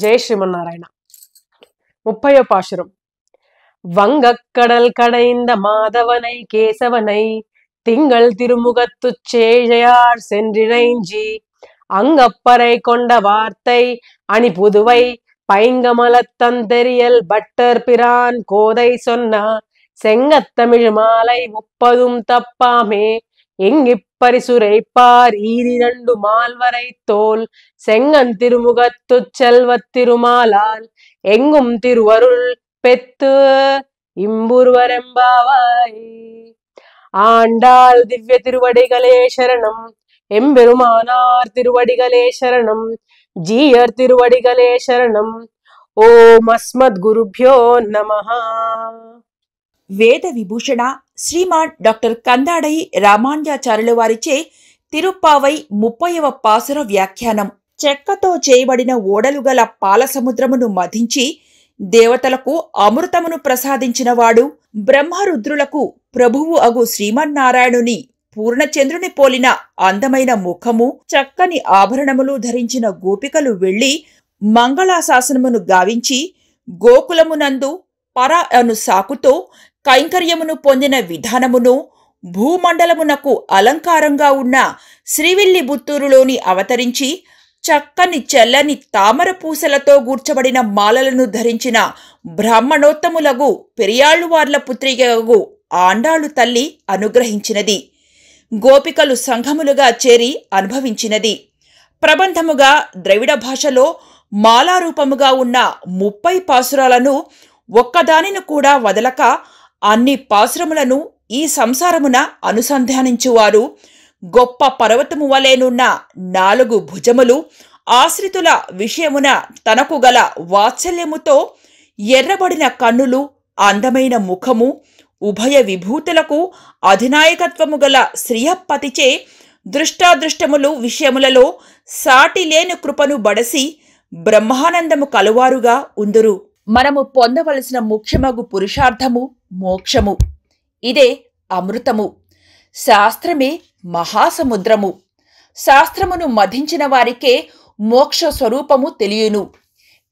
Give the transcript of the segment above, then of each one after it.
జై శ్రీమన్నారాయణ. 30వ పాశురం. வங்கக்கடல் கடைந்த மாதவனை கேசவனை திங்கள் திருமுகத்துச் சேழையார் சென்றிழைஞ்சி அங்கப்பறை கொண்ட வார்த்தை அணி புதுவை பைங்கமலத்தந்தெரியல் பட்டர் பிரான் கோதை சொன்ன செங்கத்தமிழ் மாலை 30 தப்பாமே எங்கிப்பரிசுரைப்பார் ஈரிரண்டு மால்வரை தோல் செங்கன் திருமுகத்துச் செல்வத் திருமாலால் எங்கும் திருவருள் பெத்து இம்புருவரெம்பாவாய். ஆண்டாள் திவ்ய திருவடிகளே சரணம். எம்பெருமானார் திருவடிகளே சரணம். ஜீயர் திருவடிகளே சரணம். ఓం అస్మద్గురుభ్యో నమః. వేద విభూషణ శ్రీమాన్ డాక్టర్ కందాడై రామానుజాచార్యుల వారిచే తిరుప్పావై 30వ పాసుర వ్యాఖ్యానం. చెక్కతో చేయబడిన ఓడలు గల పాలసముద్రమును మధించి దేవతలకు అమృతమును ప్రసాదించినవాడు, బ్రహ్మరుద్రులకు ప్రభువు అగు శ్రీమన్నారాయణుని పూర్ణచంద్రుని పోలిన అందమైన ముఖము, చక్కని ఆభరణములు ధరించిన గోపికలు వెళ్లి మంగళాశాసనమును గావించి గోకులమునందు పర అను సాకుతో కైంకర్యమును పొందిన విధానమును, భూమండలమునకు అలంకారంగా ఉన్న శ్రీవిల్లిబుత్తూరులోని అవతరించి చక్కని చెల్లని తామర పూసలతో గూర్చబడిన మాలలను ధరించిన బ్రాహ్మణోత్తములగు పెరియాళ్లువార్ల పుత్రికగు ఆండాళు తల్లి అనుగ్రహించినది. గోపికలు సంఘములుగా చేరి అనుభవించినది. ప్రబంధముగా ద్రవిడ భాషలో మాలారూపముగా ఉన్న 30 పాసురాలను ఒక్కదానిని కూడా వదలక అన్ని పాసురములను ఈ సంసారమున అనుసంధానించువారు గొప్ప పర్వతము వలెనున్న 4 భుజములు, ఆశ్రితుల విషయమున తనకు గల వాత్సల్యముతో ఎర్రబడిన కన్నులు, అందమైన ముఖము, ఉభయ విభూతులకు అధినాయకత్వము గల శ్రీయపతిచే దృష్టాదృష్టములు విషయములలో సాటిలేని కృపను బడసి బ్రహ్మానందము కలువారుగా ఉందురు. మనము పొందవలసిన ముఖ్యమగు పురుషార్థము మోక్షము. ఇదే అమృతము. శాస్త్రమే మహాసముద్రము. శాస్త్రమును మధించిన వారికే మోక్ష స్వరూపము తెలియును.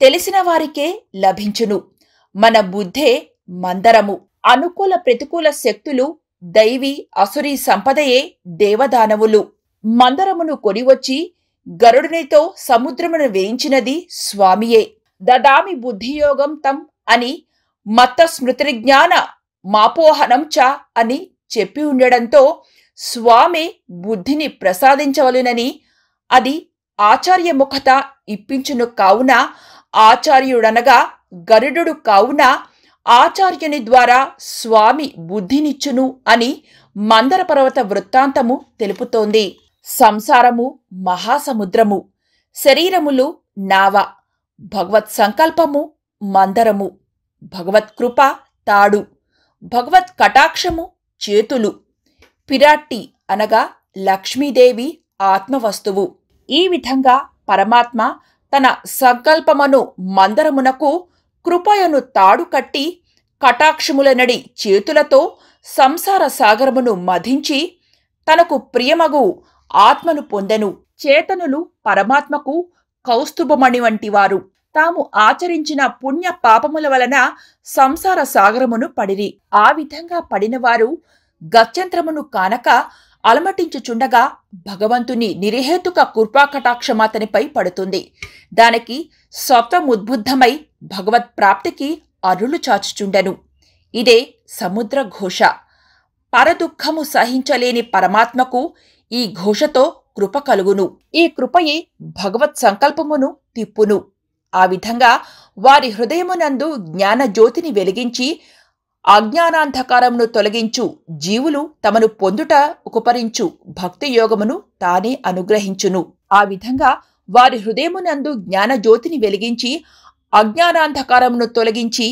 తెలిసిన వారికే లభించును. మన బుద్ధే మందరము. అనుకూల ప్రతికూల శక్తులు దైవీ అసురీ సంపదయే దేవదానవులు. మందరమును కొనివచ్చి గరుడునితో సముద్రమును వేయించినది స్వామియే. దదామి బుద్ధియోగం తం అని మత్త స్మృతిజ్ఞాన మాపోహనం చ అని చెప్పి ఉండడంతో స్వామి బుద్ధిని ప్రసాదించవలెనని, అది ఆచార్యముఖత ఇప్పించును కావున ఆచార్యుడనగా గరుడు కావున ఆచార్యుని ద్వారా స్వామి బుద్ధినిచ్చును అని మందర పర్వత వృత్తాంతము తెలుపుతోంది. సంసారము మహాసముద్రము, శరీరములు నావ, భగవత్ సంకల్పము మందరము, భగవత్కృప తాడు, భగవత్ కటాక్షము చేతులు, పిరాట్టి అనగా లక్ష్మీదేవి ఆత్మవస్తువు. ఈ విధంగా పరమాత్మ తన సంకల్పమును మందరమునకు, కృపయను తాడు కట్టి కటాక్షములనడి చేతులతో సంసార సాగరమును మధించి తనకు ప్రియమగు ఆత్మను పొందెను. చేతనులు పరమాత్మకు కౌస్తుభమణి వంటివారు. తాము ఆచరించిన పుణ్య పాపముల వలన సంసార సాగరమును పడిరి. ఆ విధంగా పడినవారు గత్యంతరమును కానక అలమటించుచుండగా భగవంతుని నిరహేతుక కృపాకటాక్షమాతనిపై పడుతుంది. దానికి స్వప్నముద్బుద్ధమై భగవత్ ప్రాప్తికి అరులు చాచుచుండెను. ఇదే సముద్ర ఘోష. పరదుఃఖము సహించలేని పరమాత్మకు ఈ ఘోషతో కృప కలుగును. ఈ కృపయే భగవత్ సంకల్పమును తిప్పును. ఆ విధంగా వారి హృదయమునందు జ్ఞానజ్యోతిని వెలిగించి అజ్ఞానాంధకారమును తొలగించు జీవులు తమను పొందుట ఉపకరించు భక్తి యోగమును తానే అనుగ్రహించును. ఆ విధంగా వారి హృదయమునందు జ్ఞానజ్యోతిని వెలిగించి అజ్ఞానాంధకారమును తొలగించి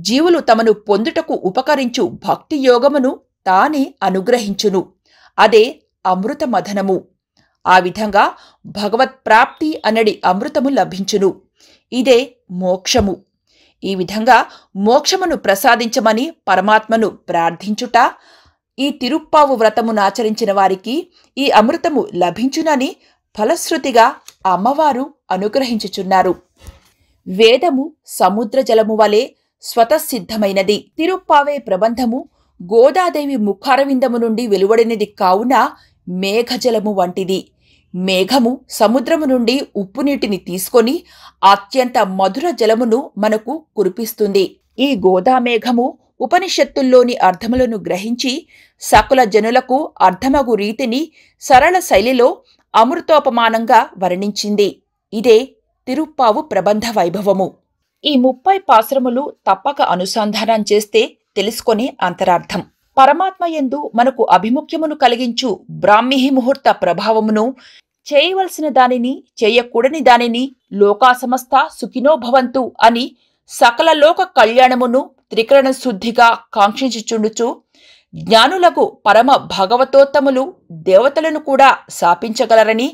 జీవులు తమను పొందుటకు ఉపకరించు భక్తి యోగమును తానే అనుగ్రహించును. అదే అమృత మథనము. ఆ విధంగా భగవత్ ప్రాప్తి అనడి అమృతము లభించును. ఇదే మోక్షము. ఈ విధంగా మోక్షమును ప్రసాదించమని పరమాత్మను ప్రార్థించుట, ఈ తిరుప్పావు వ్రతమునాచరించిన వారికి ఈ అమృతము లభించునని ఫలశ్రుతిగా అమ్మవారు అనుగ్రహించుచున్నారు. వేదము సముద్ర జలము వలె స్వతసిద్ధమైనది. తిరుప్పావై ప్రబంధము గోదాదేవి ముఖారవిందము నుండి వెలువడినది కావున మేఘజలము వంటిది. మేఘము సముద్రము నుండి ఉప్పు నీటిని తీసుకొని అత్యంత మధుర జలమును మనకు కురిపిస్తుంది. ఈ గోదామేఘము ఉపనిషత్తుల్లోని అర్థములను గ్రహించి సకల జనులకు అర్థమగు రీతిని సరళ శైలిలో అమృతోపమానంగా వర్ణించింది. ఇదే తిరుప్పావు ప్రబంధ వైభవము. ఈ 30 పాసురములు తప్పక అనుసంధానం చేస్తే తెలుసుకొనే అంతరార్థం. పరమాత్మయందు మనకు అభిముఖ్యమును కలిగించు బ్రాహ్మీ ముహూర్త ప్రభావమును, చేయవలసిన దానిని చేయకూడని దానిని లోకాసమస్త సుఖినో భవంతు అని సకల లోక కళ్యాణమును త్రికరణ శుద్ధిగా కాంక్షించుచుండుచు జ్ఞానులకు పరమ భగవతోత్తములు దేవతలను కూడా శాపించగలరని,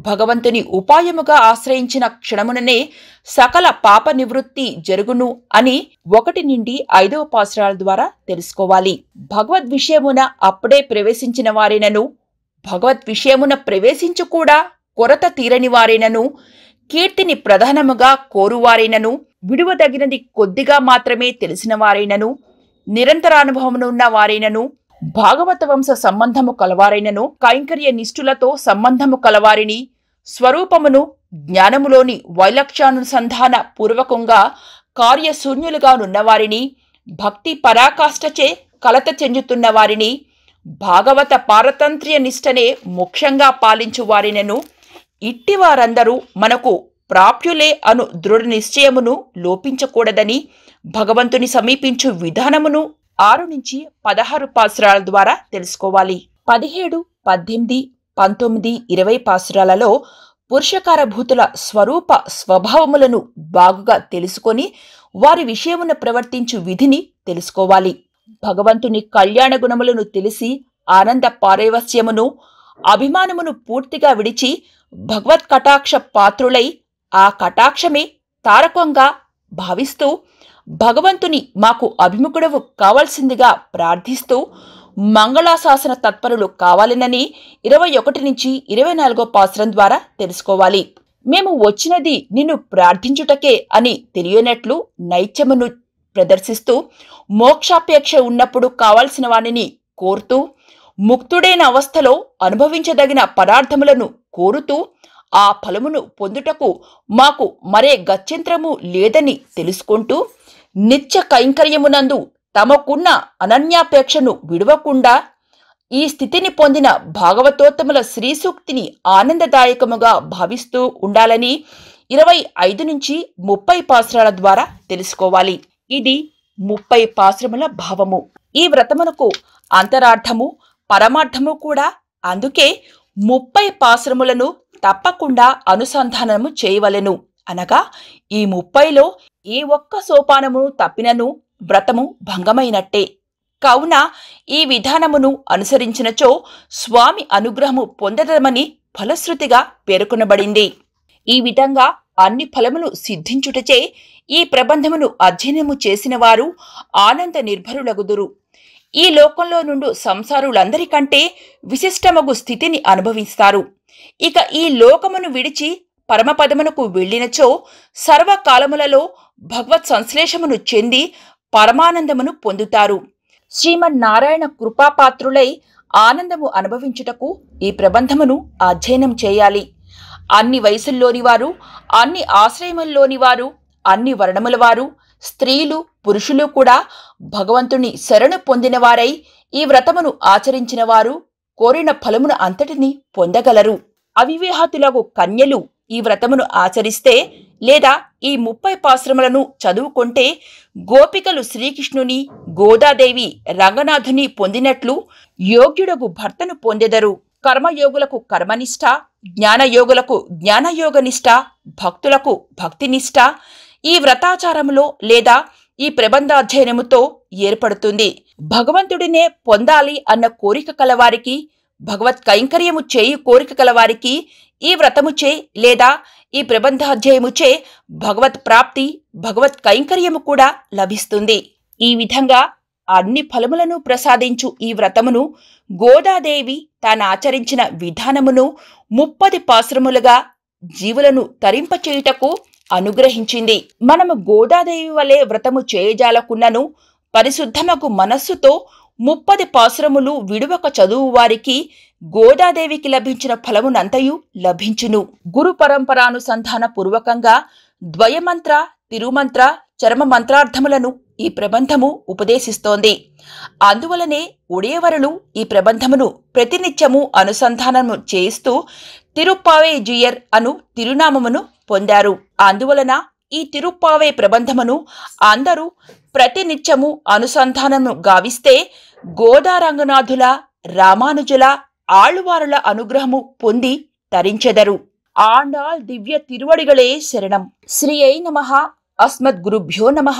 భగవంతుని ఉపాయముగా ఆశ్రయించిన క్షణముననే సకల పాప నివృత్తి జరుగును అని 1 నుండి 5వ పాసురాల ద్వారా తెలుసుకోవాలి. భగవద్ విషయమున అప్పుడే ప్రవేశించిన వారైనను, భగవద్ విషయమున ప్రవేశించు కూడా కొరత తీరని వారైనను, కీర్తిని ప్రధానముగా కోరువారైనను, విడువదగినది కొద్దిగా మాత్రమే తెలిసిన వారైనను, నిరంతరానుభవమునున్న వారైనను, భాగవత వంశ సంబంధము కలవారైనను, కైంకర్య నిష్ఠులతో సంబంధము కలవారిని, స్వరూపమును జ్ఞానములోని వైలక్ష్యానుసంధాన పూర్వకంగా కార్యశూన్యులుగా నున్నవారిని, భక్తి పరాకాష్ఠచే కలత చెందుతున్న వారిని, భాగవత పారతంత్ర్య నిష్టనే మోక్షంగా పాలించు వారినను, ఇట్టివారందరూ మనకు ప్రాప్యులే అను దృఢ నిశ్చయమును లోపించకూడదని భగవంతుని సమీపించు విధానమును 6 నుంచి 16 పాసురాల ద్వారా తెలుసుకోవాలి. 17, 18, 19, 20 పాసురాలలో పురుషకారభూతుల స్వరూప స్వభావములను బాగుగా తెలుసుకొని వారి విషయమున ప్రవర్తించు విధిని తెలుసుకోవాలి. భగవంతుని కళ్యాణ గుణములను తెలిసి ఆనంద పారవస్యమును అభిమానమును పూర్తిగా విడిచి భగవత్ కటాక్ష పాత్రులై ఆ కటాక్షమే తారకంగా భావిస్తూ భగవంతుని మాకు అభిముఖుడవు కావాల్సిందిగా ప్రార్థిస్తూ మంగళాశాసన తత్పరులు కావాలనని 21 నుంచి 24 పాసురం ద్వారా తెలుసుకోవాలి. మేము వచ్చినది నిన్ను ప్రార్థించుటకే అని తెలియనట్లు నైత్యమును ప్రదర్శిస్తూ మోక్షాపేక్ష ఉన్నప్పుడు కావలసిన వానిని కోరుతూ ముక్తుడైన అవస్థలో అనుభవించదగిన పదార్థములను కోరుతూ ఆ ఫలమును పొందుటకు మాకు మరే గత్యంతరము లేదని తెలుసుకుంటూ నిత్య కైంకర్యమునందు తమకున్న అనన్యాపేక్షను విడవకుండా ఈ స్థితిని పొందిన భాగవతోత్తముల శ్రీసూక్తిని ఆనందదాయకముగా భావిస్తూ ఉండాలని 25 నుంచి 30 పాసురాల ద్వారా తెలుసుకోవాలి. ఇది 30 పాసురముల భావము. ఈ వ్రతమునకు అంతరార్థము పరమార్థము కూడా. అందుకే 30 పాసురములను తప్పకుండా అనుసంధానము చేయవలెను. అనగా ఈ 30లో ఏ ఒక్క సోపానమును తప్పినను వ్రతము భంగమైనట్టే. కావున ఈ విధానమును అనుసరించినచో స్వామి అనుగ్రహము పొందదమని ఫలశ్రుతిగా పేర్కొనబడింది. ఈ విధంగా అన్ని ఫలములు సిద్ధించుటచే ఈ ప్రబంధమును అధ్యయనము చేసిన వారు ఆనంద నిర్భరులగుదురు. ఈ లోకంలో నుండి సంసారులందరికంటే విశిష్టమగు స్థితిని అనుభవిస్తారు. ఇక ఈ లోకమును విడిచి పరమపదమునకు వెళ్ళినచో సర్వకాలములలో భగవత్ సంశ్లేషమును చెంది పరమానందమును పొందుతారు. శ్రీమన్నారాయణ కృపాపాత్రులై ఆనందము అనుభవించుటకు ఈ ప్రబంధమును అధ్యయనం చేయాలి. అన్ని వయసుల్లోని వారు, అన్ని ఆశ్రయముల్లోని వారు, అన్ని వర్ణముల వారు, స్త్రీలు పురుషులు కూడా భగవంతుని శరణు పొందినవారై ఈ వ్రతమును ఆచరించిన వారు కోరిన ఫలమును అంతటిని పొందగలరు. అవివాహితులగు కన్యలు ఈ వ్రతమును ఆచరిస్తే లేదా ఈ 30 పాసురములను చదువుకుంటే గోపికలు శ్రీకృష్ణుని, గోదాదేవి, రంగనాథుని పొందినట్లు యోగ్యుడగు భర్తను పొందెదరు. కర్మయోగులకు కర్మనిష్ట, జ్ఞానయోగులకు జ్ఞానయోగనిష్ట, భక్తులకు భక్తినిష్ట ఈ వ్రతాచారములో లేదా ఈ ప్రబంధాధ్యయనముతో ఏర్పడుతుంది. భగవంతుడినే పొందాలి అన్న కోరిక కలవారికి, భగవత్ కైంకర్యము చేయు కోరిక కలవారికి ఈ వ్రతముచే లేదా ఈ ప్రబంధాధ్యయముచే భగవత్ ప్రాప్తి, భగవత్ కైంకర్యము కూడా లభిస్తుంది. ఈ విధంగా అన్ని ఫలములను ప్రసాదించు ఈ వ్రతమును గోదాదేవి తాను ఆచరించిన విధానమును 30 పాసురములుగా జీవులను తరింపచేయుటకు అనుగ్రహించింది. మనము గోదాదేవి వలె వ్రతము చేయజాలకున్నను పరిశుద్ధమగు మనస్సుతో 30 పాసురములు విడువక చదువు వారికి గోదాదేవికి లభించిన ఫలమునంతయు లభించును. గురు పరంపరానుసంధాన పూర్వకంగా ద్వయమంత్ర, తిరుమంత్ర, చరమ మంత్రార్థములను ఈ ప్రబంధము ఉపదేశిస్తోంది. అందువలనే ఉడయవరులు ఈ ప్రబంధమును ప్రతినిత్యము అనుసంధానము చేస్తూ తిరుప్పావే జియర్ అను తిరునామమును పొందారు. అందువలన ఈ తిరుప్పావే ప్రబంధమును అందరూ ప్రతినిత్యము అనుసంధానము గావిస్తే గోదారంగనాథుల, రామానుజుల, ఆళ్వారుల అనుగ్రహము పొంది తరించెదరు. ఆండాళ్ దివ్య తిరువడిగళే శరణం. శ్రీయై నమః. అస్మద్గురుభ్యో నమః.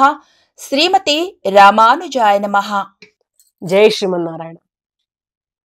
శ్రీమతే రామానుజాయ నమః. జై శ్రీమన్నారాయణ.